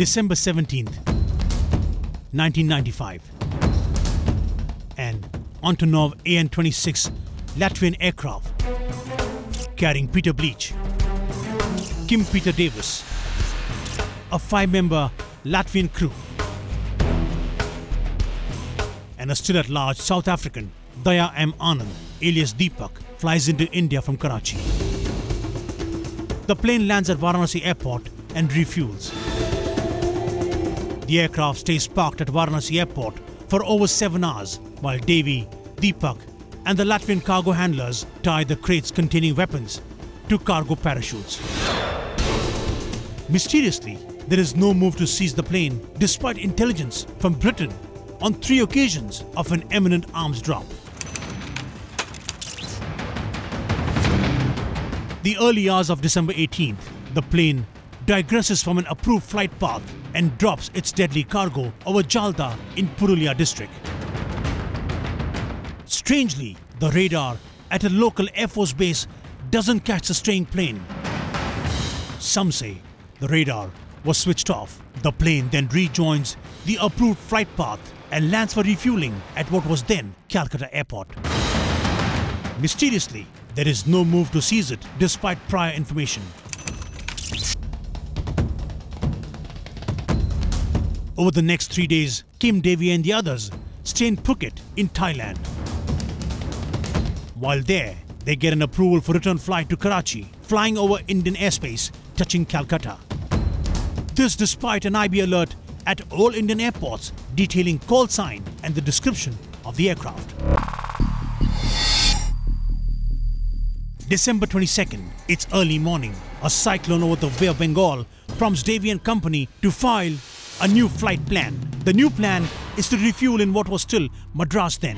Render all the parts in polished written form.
December 17th, 1995. An Antonov AN-26 Latvian aircraft carrying Peter Bleach, Kim Peter Davis, a 5-member Latvian crew, and a still at large South African, Daya M. Anand, alias Deepak, flies into India from Karachi. The plane lands at Varanasi airport and refuels. The aircraft stays parked at Varanasi airport for over 7 hours while Devi, Deepak and the Latvian cargo handlers tie the crates containing weapons to cargo parachutes. Mysteriously, there is no move to seize the plane despite intelligence from Britain on 3 occasions of an imminent arms drop. The early hours of December 18th, the plane digresses from an approved flight path and drops its deadly cargo over Jalda in Purulia district. Strangely, the radar at a local Air Force base doesn't catch the straying plane. Some say the radar was switched off. The plane then rejoins the approved flight path and lands for refueling at what was then Calcutta Airport. Mysteriously, there is no move to seize it despite prior information. Over the next 3 days, Kim Devi and the others stay in Phuket in Thailand. While there, they get an approval for return flight to Karachi, flying over Indian airspace, touching Calcutta. This despite an IB alert at all Indian airports detailing call sign and the description of the aircraft. December 22nd, it's early morning. A cyclone over the Bay of Bengal prompts Devi and company to file a new flight plan. The new plan is to refuel in what was still Madras then.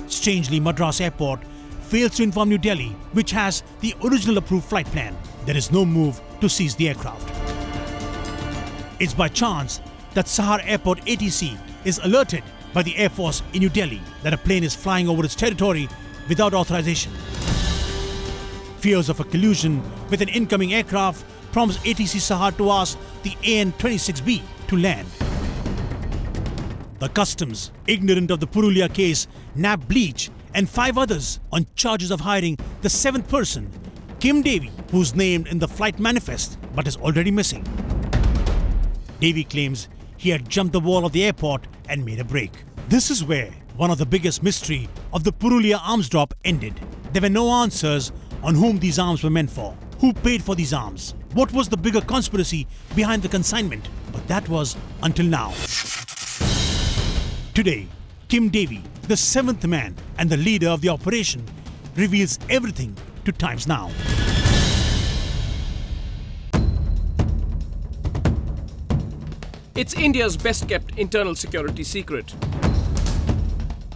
Strangely, Madras Airport fails to inform New Delhi, which has the original approved flight plan. There is no move to seize the aircraft. It's by chance that Sahar Airport ATC is alerted by the Air Force in New Delhi that a plane is flying over its territory without authorization. Fears of a collusion with an incoming aircraft prompts ATC Sahar to ask the AN-26B to land. The customs, ignorant of the Purulia case, nab Bleach and 5 others on charges of hiring the 7th person, Kim Devi, who's named in the flight manifest but is already missing. Devi claims he had jumped the wall of the airport and made a break. This is where one of the biggest mystery of the Purulia arms drop ended. There were no answers on whom these arms were meant for, who paid for these arms, what was the bigger conspiracy behind the consignment, but that was until now. Today, Kim Devi, the 7th man and the leader of the operation, reveals everything to Times Now. It's India's best-kept internal security secret.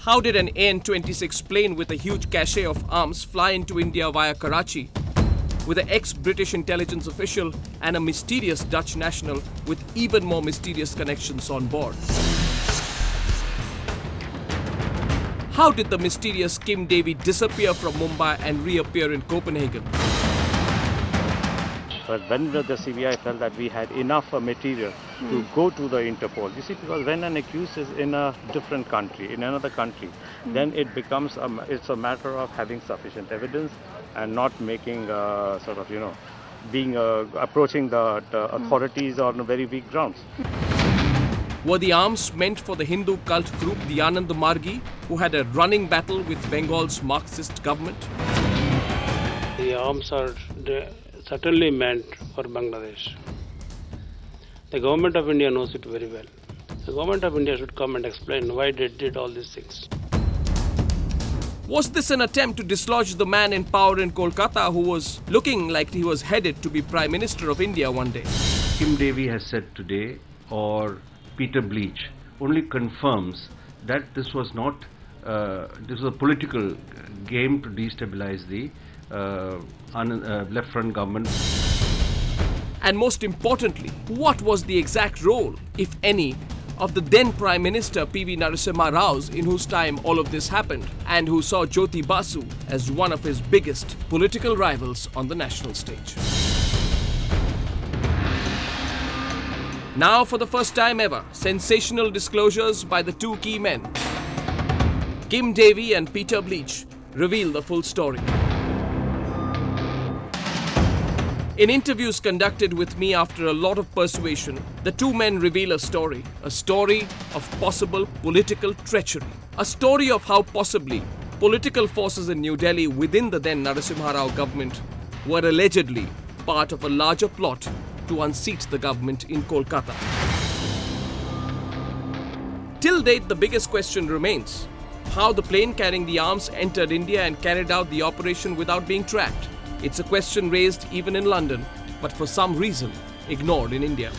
How did an AN-26 plane with a huge cache of arms fly into India via Karachi, with an ex-British intelligence official and a mysterious Dutch national with even more mysterious connections on board? How did the mysterious Kim Devi disappear from Mumbai and reappear in Copenhagen? But when the CBI felt that we had enough material to go to the Interpol, you see, because when an accused is in a different country, in another country, then it becomes it's a matter of having sufficient evidence and not making approaching the authorities on very weak grounds. Were the arms meant for the Hindu cult group, the Anand Margi, who had a running battle with Bengal's Marxist government? The arms are certainly meant for Bangladesh. The government of India knows it very well. The government of India should come and explain why they did all these things. Was this an attempt to dislodge the man in power in Kolkata who was looking like he was headed to be Prime Minister of India one day? Kim Devi has said today, or Peter Bleach, only confirms that this was not, this was a political game to destabilize the left front government. And most importantly, what was the exact role, if any, of the then Prime Minister P.V. Narasimha Rao, in whose time all of this happened, and who saw Jyoti Basu as one of his biggest political rivals on the national stage? Now, for the first time ever, sensational disclosures by the two key men. Kim Davey and Peter Bleach reveal the full story. In interviews conducted with me after a lot of persuasion, the two men reveal a story of possible political treachery. A story of how possibly political forces in New Delhi within the then Narasimha Rao government were allegedly part of a larger plot to unseat the government in Kolkata. Till date, the biggest question remains how the plane carrying the arms entered India and carried out the operation without being tracked. It's a question raised even in London, but for some reason ignored in India.